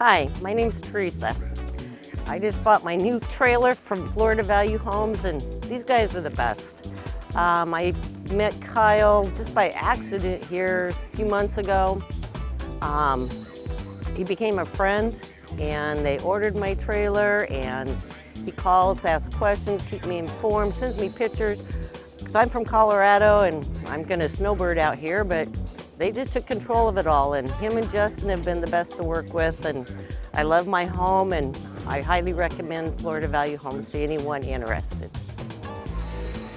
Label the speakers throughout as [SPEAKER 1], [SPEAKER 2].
[SPEAKER 1] Hi, my name's Teresa. I just bought my new trailer from Florida Value Homes, and these guys are the best. I met Kyle just by accident here a few months ago. He became a friend, and they ordered my trailer, and he calls, asks questions, keeps me informed, sends me pictures, because I'm from Colorado and I'm gonna snowbird out here, but they just took control of it all, and him and Justin have been the best to work with, and I love my home, and I highly recommend Florida Value Homes to anyone interested.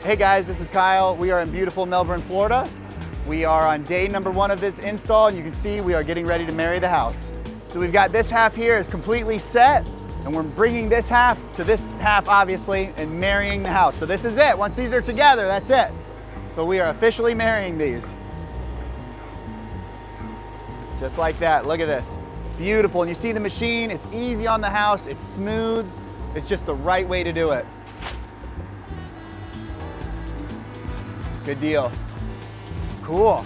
[SPEAKER 2] Hey guys, this is Kyle. We are in beautiful Melbourne, Florida. We are on day number 1 of this install, and you can see we are getting ready to marry the house. So we've got this half here is completely set, and we're bringing this half to this half, obviously, and marrying the house. So this is it. Once these are together, that's it. So we are officially marrying these. Just like that, look at this. Beautiful, and you see the machine, it's easy on the house, it's smooth. It's just the right way to do it. Good deal. Cool.